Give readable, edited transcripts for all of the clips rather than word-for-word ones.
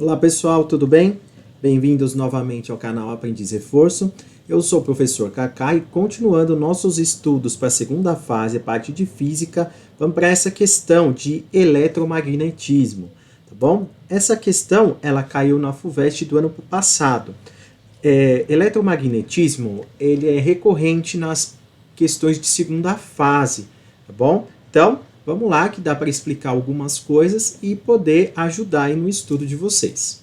Olá pessoal, tudo bem? Bem-vindos novamente ao canal Aprendiz Reforço. Eu sou o professor Kaká e continuando nossos estudos para a segunda fase, a parte de física, vamos para essa questão de eletromagnetismo, tá bom? Essa questão, ela caiu na FUVEST do ano passado. Eletromagnetismo, ele é recorrente nas questões de segunda fase, tá bom? Então, vamos lá que dá para explicar algumas coisas e poder ajudar aí no estudo de vocês.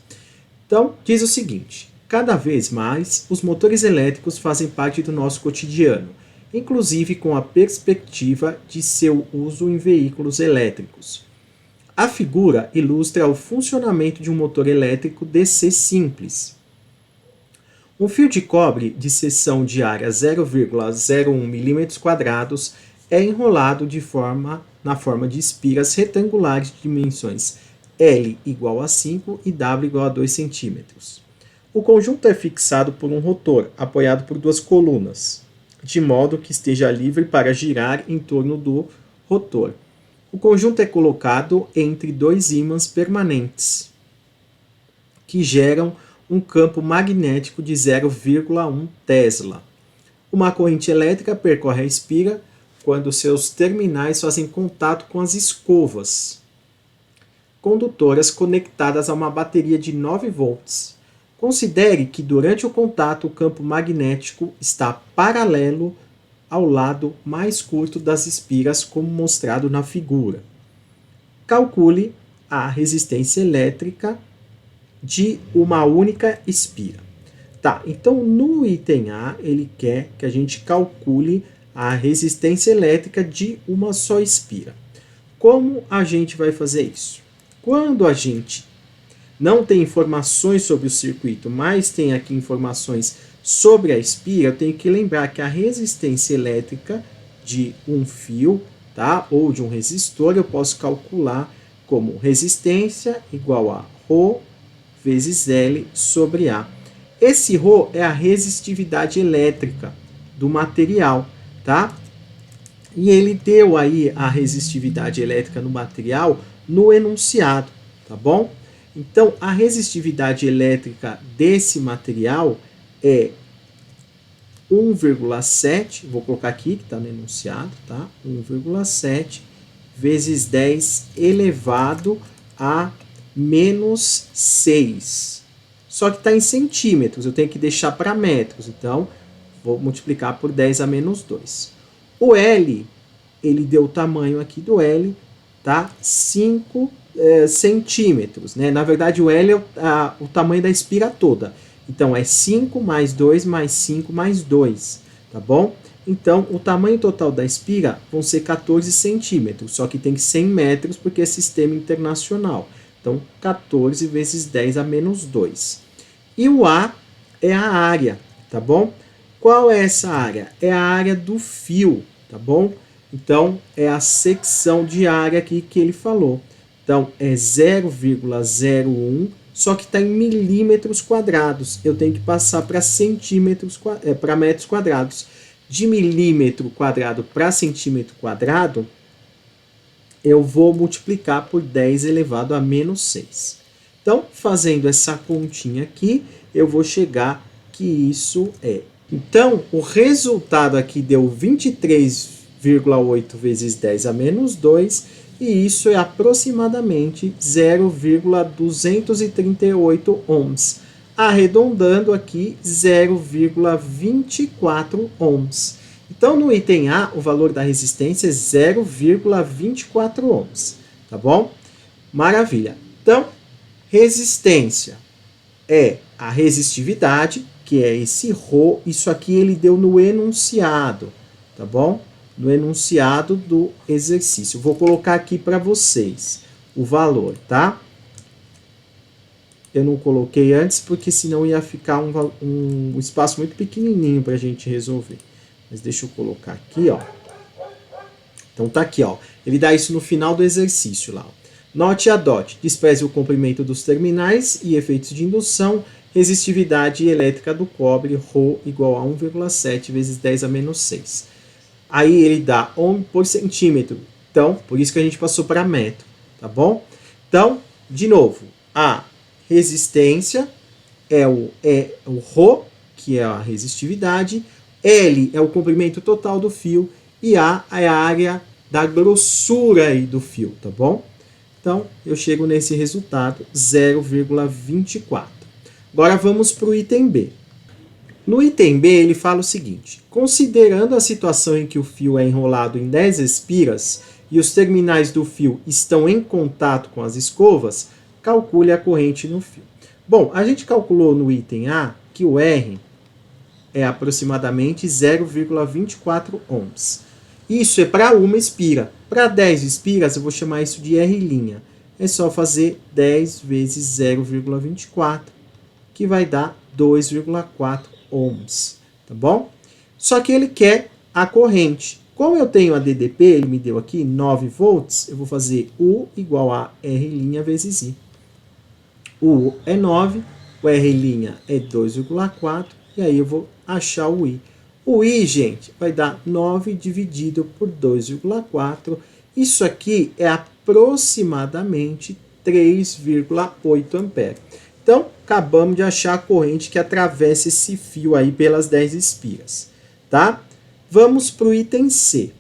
Então, diz o seguinte: cada vez mais os motores elétricos fazem parte do nosso cotidiano, inclusive com a perspectiva de seu uso em veículos elétricos. A figura ilustra o funcionamento de um motor elétrico DC simples. Um fio de cobre de seção de área 0,01 mm² é enrolado na forma de espiras retangulares de dimensões L igual a 5 e W igual a 2 cm. O conjunto é fixado por um rotor, apoiado por duas colunas, de modo que esteja livre para girar em torno do rotor. O conjunto é colocado entre dois ímãs permanentes, que geram um campo magnético de 0,1 Tesla. Uma corrente elétrica percorre a espira quando seus terminais fazem contato com as escovas condutoras conectadas a uma bateria de 9 volts. Considere que durante o contato o campo magnético está paralelo ao lado mais curto das espiras, como mostrado na figura. Calcule a resistência elétrica de uma única espira. Tá, então no item A, ele quer que a gente calcule a resistência elétrica de uma só espira. Como a gente vai fazer isso? Quando a gente não tem informações sobre o circuito, mas tem aqui informações sobre a espira, eu tenho que lembrar que a resistência elétrica de um fio, tá, ou de um resistor, eu posso calcular como resistência igual a ρ vezes L sobre A. Esse ρ é a resistividade elétrica do material, tá? E ele deu aí a resistividade elétrica no material no enunciado, tá bom? Então, a resistividade elétrica desse material é 1,7, vou colocar aqui que está no enunciado, tá? 1,7 vezes 10 elevado a menos 6. Só que está em centímetros, eu tenho que deixar para metros, então vou multiplicar por 10 a menos 2. O L, ele deu o tamanho aqui do L, tá? 5 centímetros, né? Na verdade, o L é o tamanho da espira toda. Então, é 5 mais 2 mais 5 mais 2, tá bom? Então, o tamanho total da espira vão ser 14 centímetros, só que tem que ser em metros porque é sistema internacional. Então, 14 vezes 10 a menos 2. E o A é a área, tá bom? Qual é essa área? É a área do fio, tá bom? Então, é a secção de área aqui que ele falou. Então, é 0,01, só que está em milímetros quadrados. Eu tenho que passar para para metros quadrados. De milímetro quadrado para centímetro quadrado, eu vou multiplicar por 10 elevado a menos 6. Então, fazendo essa continha aqui, eu vou chegar que isso é. Então, o resultado aqui deu 23,8 vezes 10 a menos 2, e isso é aproximadamente 0,238 ohms. Arredondando aqui, 0,24 ohms. Então, no item A, o valor da resistência é 0,24 ohms, tá bom? Maravilha. Então, resistência é a resistividade, que é esse ρ, isso aqui ele deu no enunciado, tá bom? No enunciado do exercício. Vou colocar aqui para vocês o valor, tá? Eu não coloquei antes porque senão ia ficar um espaço muito pequenininho para a gente resolver. Mas deixa eu colocar aqui, ó. Então tá aqui, ó. Ele dá isso no final do exercício lá. Ó. Note e adote. Despreze o comprimento dos terminais e efeitos de indução. Resistividade elétrica do cobre, ρ igual a 1,7 vezes 10 a menos 6. Aí ele dá ohm por centímetro. Então, por isso que a gente passou para metro, tá bom? Então, de novo, a resistência é o Rho, que é a resistividade, L é o comprimento total do fio e A é a área da grossura aí do fio, tá bom? Então, eu chego nesse resultado, 0,24. Agora vamos para o item B. No item B, ele fala o seguinte: considerando a situação em que o fio é enrolado em 10 espiras e os terminais do fio estão em contato com as escovas, calcule a corrente no fio. Bom, a gente calculou no item A que o R é aproximadamente 0,24 ohms. Isso é para uma espira. Para 10 espiras, eu vou chamar isso de R'. É só fazer 10 vezes 0,24, que vai dar 2,4 ohms, tá bom? Só que ele quer a corrente. Como eu tenho a DDP, ele me deu aqui 9 volts, eu vou fazer U igual a R' vezes I. O U é 9, o R' é 2,4, e aí eu vou achar o I. O I, gente, vai dar 9 dividido por 2,4. Isso aqui é aproximadamente 3,8 amperes. Então, acabamos de achar a corrente que atravessa esse fio aí pelas 10 espiras, tá? Vamos para o item C.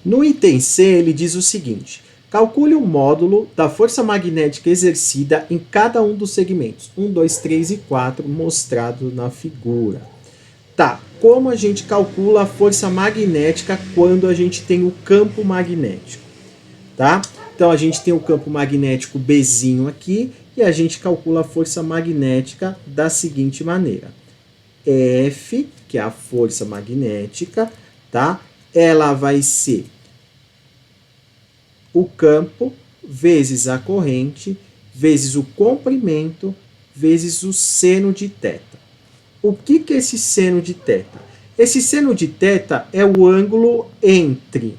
No item C, ele diz o seguinte: calcule o módulo da força magnética exercida em cada um dos segmentos 1, 2, 3 e 4 mostrado na figura. Tá, como a gente calcula a força magnética quando a gente tem o campo magnético, tá? Então, a gente tem o campo magnético Bzinho aqui e a gente calcula a força magnética da seguinte maneira. F, que é a força magnética, tá? Ela vai ser o campo vezes a corrente, vezes o comprimento, vezes o seno de θ. O que é esse seno de θ? Esse seno de θ é o ângulo entre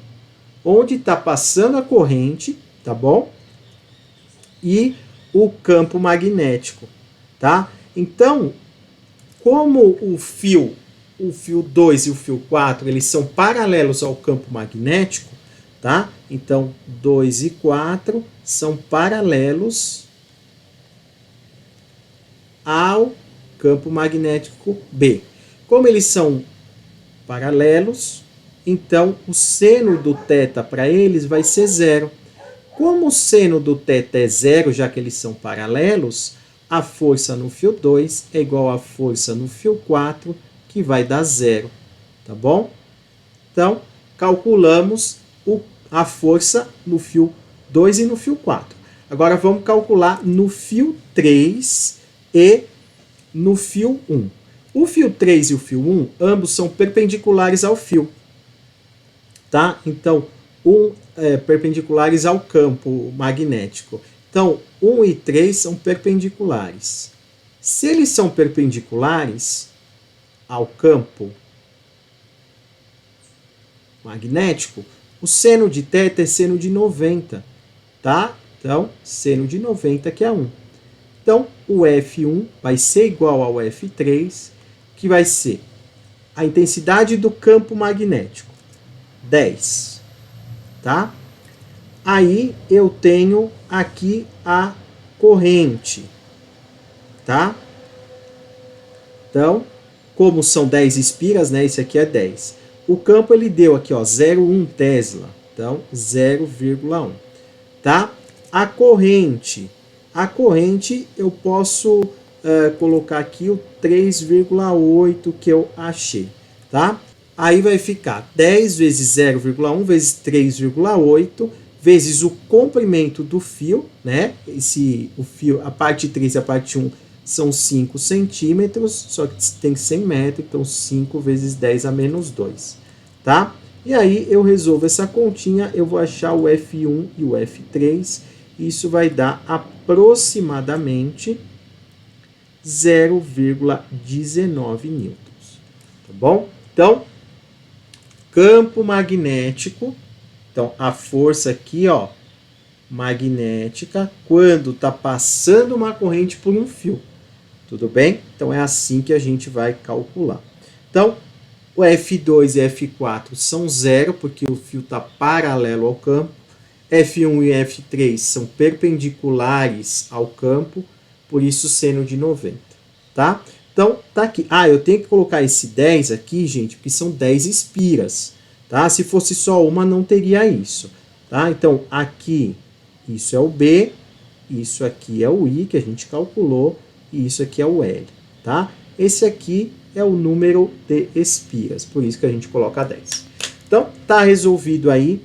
onde está passando a corrente, tá bom? E o campo magnético, tá? Então, como o fio 2 e o fio 4, eles são paralelos ao campo magnético, tá? Então, 2 e 4 são paralelos ao campo magnético B. Como eles são paralelos, então o seno do θ para eles vai ser 0. Como o seno do θ é 0, já que eles são paralelos, a força no fio 2 é igual à força no fio 4, que vai dar 0, tá bom? Então, calculamos a força no fio 2 e no fio 4. Agora, vamos calcular no fio 3 e no fio 1. O fio 3 e o fio 1, ambos são perpendiculares ao fio, tá? Então, perpendiculares ao campo magnético. Então, 1 e 3 são perpendiculares. Se eles são perpendiculares ao campo magnético, o seno de θ é seno de 90, tá? Então, seno de 90 que é 1. Então, o F1 vai ser igual ao F3, que vai ser a intensidade do campo magnético, 10, tá? Aí eu tenho aqui a corrente, tá? Então, como são 10 espiras, né? Esse aqui é 10. O campo ele deu aqui, ó, 0,1 Tesla. Então, 0,1, tá? A corrente eu posso colocar aqui o 3,8 que eu achei, tá? Aí vai ficar 10 vezes 0,1 vezes 3,8 vezes o comprimento do fio, né? O fio, a parte 3 e a parte 1 são 5 centímetros, só que tem 100 metros, então 5 vezes 10 a menos 2, tá? E aí eu resolvo essa continha, eu vou achar o F1 e o F3, isso vai dar aproximadamente 0,19 newtons, tá bom? Então, campo magnético, então a força aqui, ó, magnética, quando está passando uma corrente por um fio, tudo bem? Então é assim que a gente vai calcular. Então, o F2 e F4 são 0, porque o fio está paralelo ao campo. F1 e F3 são perpendiculares ao campo, por isso seno de 90, tá? Então, tá aqui. Ah, eu tenho que colocar esse 10 aqui, gente, porque são 10 espiras, tá? Se fosse só uma, não teria isso, tá? Então, aqui, isso é o B, isso aqui é o I, que a gente calculou, e isso aqui é o L, tá? Esse aqui é o número de espiras, por isso que a gente coloca 10. Então, tá resolvido aí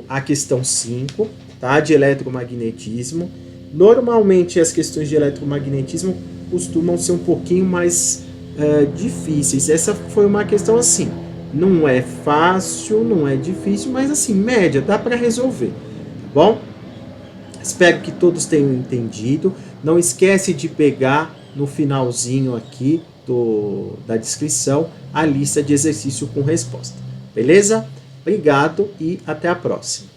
a questão 5, tá? De eletromagnetismo. Normalmente, as questões de eletromagnetismo costumam ser um pouquinho mais difíceis. Essa foi uma questão assim, não é fácil, não é difícil, mas assim, média, dá para resolver, tá bom? Espero que todos tenham entendido. Não esquece de pegar no finalzinho aqui da descrição a lista de exercício com resposta. Beleza? Obrigado e até a próxima.